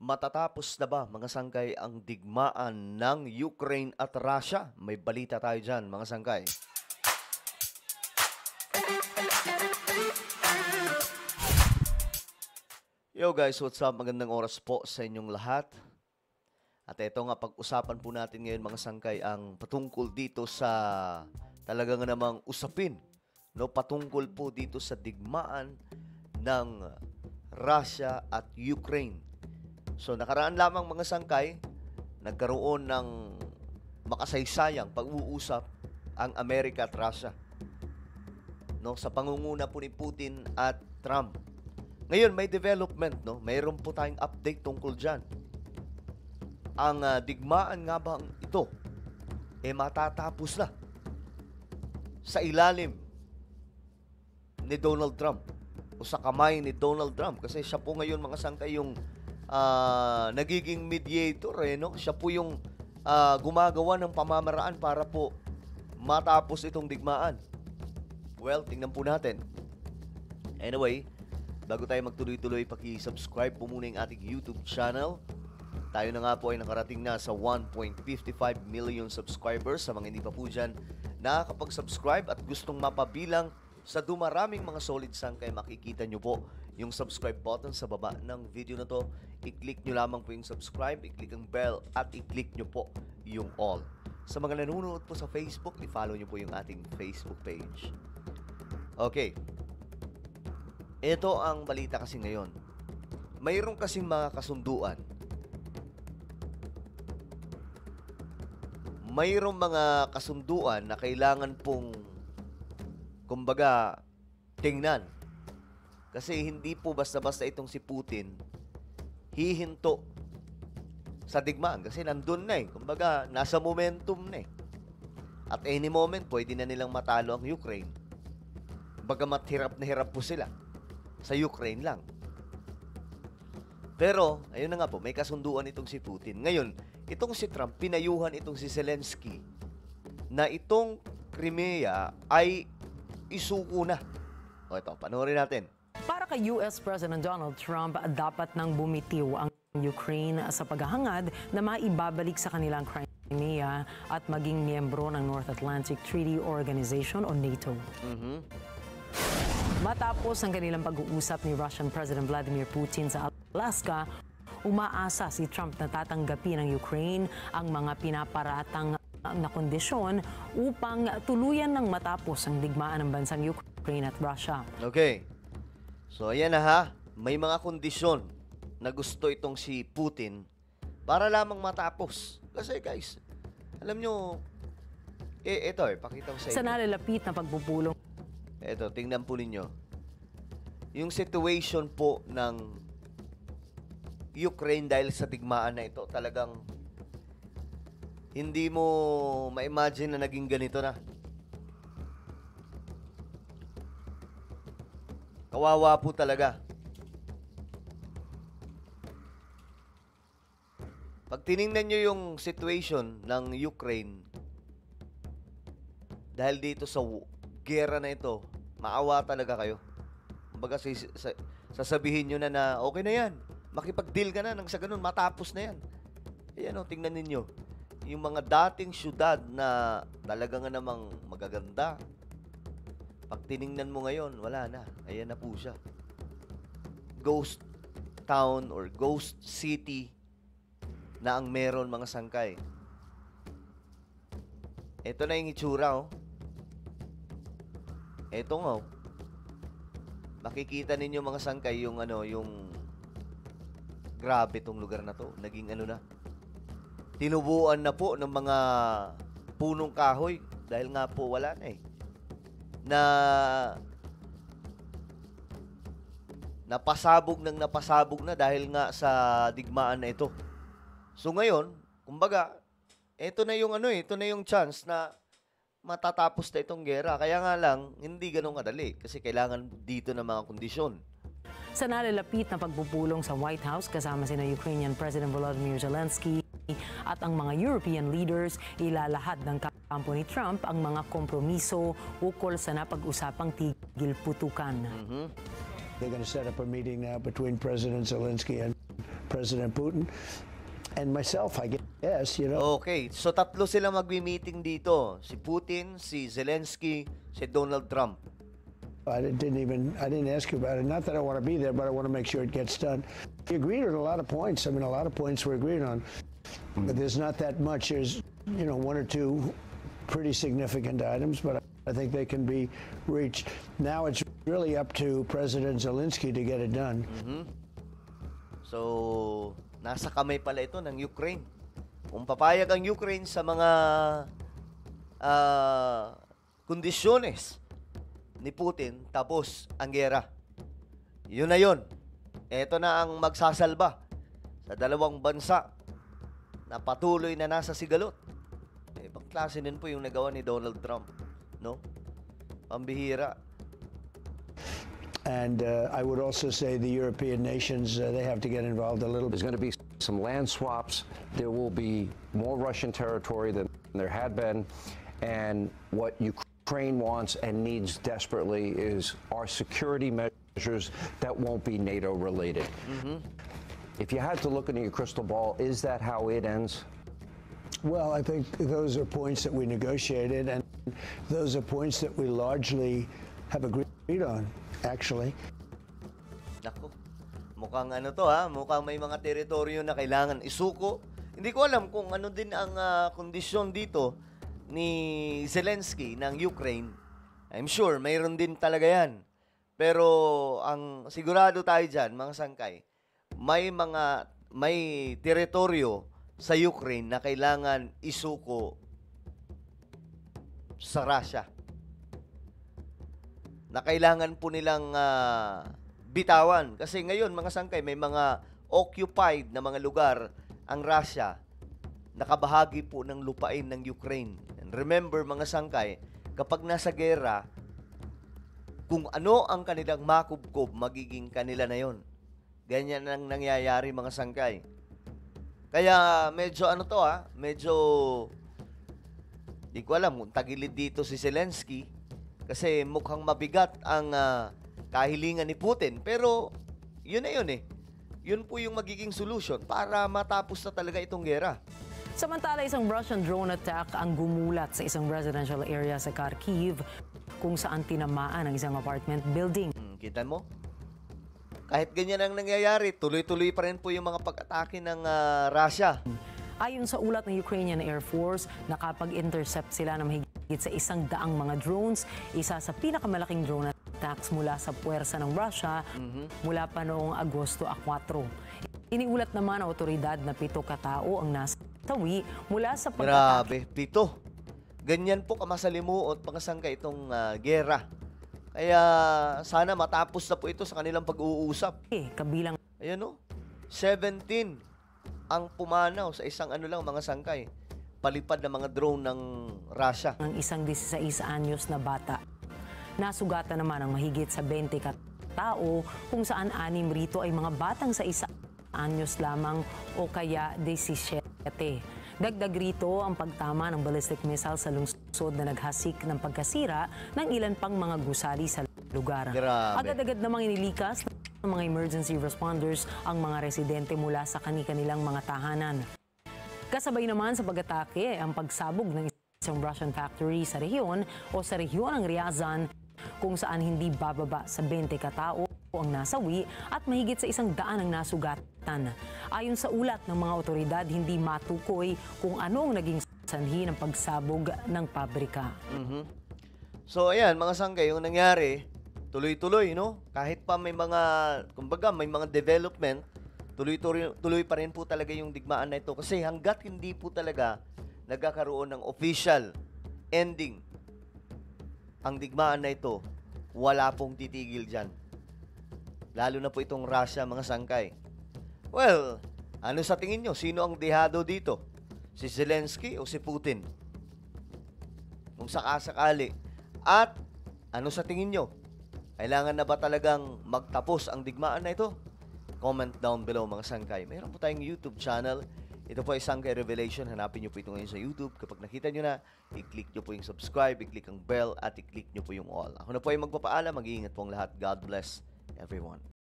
Matatapos na ba mga sangkay ang digmaan ng Ukraine at Russia? May balita tayo dyan mga sangkay. Yo guys, what's up? Magandang oras po sa inyong lahat. At ito nga, pag-usapan po natin ngayon mga sangkay ang patungkol dito sa talagang namang usapin. No, patungkol po dito sa digmaan ng Russia at Ukraine. So nakaraan lamang mga sangkay, nagkaroon ng makasaysayang pag-uusap ang Amerika at Russia. No, sa pangunguna po ni Putin at Trump. Ngayon may development, no? Mayroon po tayong update tungkol diyan. Ang digmaan nga ba ito matatapos na sa ilalim ni Donald Trump o sa kamay ni Donald Trump, kasi siya po ngayon mga sangkay yung nagiging mediator, no? Siya po yung gumagawa ng pamamaraan para po matapos itong digmaan. Well, tingnan po natin. Anyway, bago tayo magtuloy-tuloy, paki-subscribe po muna yung ating YouTube channel. Tayo na nga po ay nakarating na sa 1.55 million subscribers. Sa mga hindi pa po dyan nakakapag-subscribe at gustong mapabilang sa dumaraming mga solid sangkay, makikita nyo po yung subscribe button sa baba ng video na to. I-click nyo lamang po yung subscribe, i-click ang bell, at i-click nyo po yung all. Sa mga nanonood po sa Facebook, i-follow nyo po yung ating Facebook page. Okay. Ito ang balita kasi ngayon. Mayroon kasing mga kasunduan. Mayroong mga kasunduan na kailangan pong, kumbaga, tingnan. Kasi hindi po basta-basta itong si Putin hihinto sa digmaan. Kasi nandun na kumbaga, nasa momentum na At any moment, pwede na nilang matalo ang Ukraine. Bagamat hirap na hirap po sila sa Ukraine lang. Pero, ayun na nga po, may kasunduan itong si Putin. Ngayon, itong si Trump, pinayuhan itong si Zelensky na itong Crimea ay isuko na. O ito, panoorin natin. Para kay US President Donald Trump, dapat nang bumitiw ang Ukraine sa paghahangad na maibabalik sa kanilang Crimea at maging miyembro ng North Atlantic Treaty Organization o NATO. Matapos ang kanilang pag-uusap ni Russian President Vladimir Putin sa Alaska, umaasa si Trump na tatanggapin ng Ukraine ang mga pinaparatang na kondisyon upang tuluyan ng matapos ang digmaan ng bansang Ukraine at Russia. Okay. So ayan na ha, may mga kondisyon na gusto itong si Putin para lamang matapos. Kasi guys, alam nyo, ito pakita ko sa inyo. Sa nalalapit na pagpupulong. Ito, tingnan po ninyo. Yung situation po ng Ukraine dahil sa digmaan na ito, talagang hindi mo ma-imagine na naging ganito na. Kawawa po talaga. Pag tiningnan nyo yung situation ng Ukraine, dahil dito sa gera na ito, maawa talaga kayo. Kumbaga, sasabihin nyo na okay na yan. Makipag-deal ka na nang sa ganun, matapos na yan. Ayan o, tingnan ninyo. Yung mga dating syudad na talaga nga namang magaganda, pag tiningnan mo ngayon, wala na. Ayan na po siya. Ghost town or ghost city na ang meron mga sangkay. Ito na yung itsura, oh. Ito nga, oh. Makikita ninyo mga sangkay yung yung grabe tong lugar na to. Naging na. Tinubuan na po ng mga punong kahoy dahil nga po wala na na napasabog na dahil nga sa digmaan na ito. So ngayon, kumbaga, ito na yung chance na matatapos na itong gera. Kaya nga lang, hindi ganun kadali kasi kailangan dito ng mga kondisyon. Sa nalalapit na pagpupulong sa White House kasama sina Ukrainian President Volodymyr Zelensky at ang mga European leaders, ilalahad ng kampo ni Trump ang mga kompromiso ukol sa napag-usapang tigil putukan. They're going to set up a meeting now between President Zelensky and President Putin, and myself, I guess, you know. Okay, so tatlo sila magmi-meeting dito. Si Putin, si Zelensky, si Donald Trump. I didn't ask you about it. Not that I want to be there, but I want to make sure it gets done. We agreed on a lot of points. I mean, a lot of points we're agreed on. But there's not that much. There's, you know, one or two pretty significant items, but I think they can be reached. Now it's really up to President Zelensky to get it done. So, nasa kamay pala ito ng Ukraine. Kung papayag ang Ukraine sa mga kondisyones ni Putin, tapos ang gera. Yun na yun. Ito na ang magsasalba sa dalawang bansa na patuloy na nasa sigalot. Ibang klase din po yung nagawa ni Donald Trump. No? Pambihira. And I would also say the European nations, they have to get involved a little bit. There's going to be some land swaps. There will be more Russian territory than there had been. And what Ukraine wants and needs desperately is our security measures that won't be NATO related. If you had to look into your crystal ball, is that how it ends? Well, I think those are points that we negotiated, and those are points that we largely have agreed on, actually. Naku, mukhang ano to ha, mukhang may mga teritoryo na kailangan isuko. Hindi ko alam kung ano din ang kondisyon dito ni Zelensky ng Ukraine. I'm sure mayroon din talaga yan. Pero ang sigurado tayo dyan, mga sangkay, may teritoryo sa Ukraine na kailangan isuko sa Russia. Na kailangan po nilang bitawan. Kasi ngayon, mga sangkay, may mga occupied na mga lugar ang Russia. Nakabahagi po ng lupain ng Ukraine. And remember, mga sangkay, kapag nasa gera, kung ano ang kanilang makubkob, magiging kanila na yon. Ganyan ang nangyayari, mga sangkay. Kaya medyo ano to medyo di ko alam kung tagilid dito si Zelensky kasi mukhang mabigat ang kahilingan ni Putin. Pero yun na yun Yun po yung magiging solution para matapos na talaga itong gera. Samantala, isang Russian drone attack ang gumulat sa isang residential area sa Kharkiv kung saan tinamaan ang isang apartment building. Kita mo? Kahit ganyan ang nangyayari, tuloy-tuloy pa rin po yung mga pag-atake ng Russia. Ayon sa ulat ng Ukrainian Air Force, nakapag-intercept sila ng mahigit sa 100 mga drones, isa sa pinakamalaking drone attacks mula sa puwersa ng Russia mula pa noong Agosto 4. Iniulat naman ang otoridad na 7 katao ang nasawi mula sa pag-atake. Grabe, 7. Ganyan po kamasalimuot, mga sangkay, itong gera. Kaya sana matapos na po ito sa kanilang pag-uusap. Kabilang Ayan 17 ang pumanaw sa isang mga sangkay. Palipad na mga drone ng Russia. ng isang 16 anyos na bata. Nasugatan naman ang mahigit sa 20 katao kung saan 6 rito ay mga batang sa 1 anyos lamang o kaya 17. Dagdag rito ang pagtama ng ballistic missile sa lungsod na naghasik ng pagkasira ng ilan pang mga gusali sa lugar. Grabe. Agad-agad namang inilikas ng mga emergency responders ang mga residente mula sa kani-kanilang mga tahanan. Kasabay naman sa pag-atake ang pagsabog ng isang Russian factory sa rehiyon o sa rehiyon ng Ryazan kung saan hindi bababa sa 20 katao ang nasawi at mahigit sa 100 ang nasugatan. Ayon sa ulat ng mga otoridad, hindi matukoy kung ano ang naging sanhi ng pagsabog ng pabrika. So ayan, mga sangkay, yung nangyari, tuloy-tuloy, Kahit pa may mga, kumbaga, may mga development, tuloy pa rin po talaga yung digmaan na ito. Kasi hanggat hindi po talaga nagkakaroon ng official ending ang digmaan na ito, wala pong titigil dyan. Lalo na po itong Russia, mga sangkay. Well, ano sa tingin nyo? Sino ang dehado dito? Si Zelensky o si Putin? Kung sakasakali. At ano sa tingin nyo? Kailangan na ba talagang magtapos ang digmaan na ito? Comment down below, mga sangkay. Mayroon po tayong YouTube channel. Ito po ay Sangkay Revelation. Hanapin nyo po ito ngayon sa YouTube. Kapag nakita nyo na, i-click nyo po yung subscribe, i-click ang bell, at i-click nyo po yung all. Ako na po ay magpapaalam. Mag-iingat po ang lahat. God bless everyone.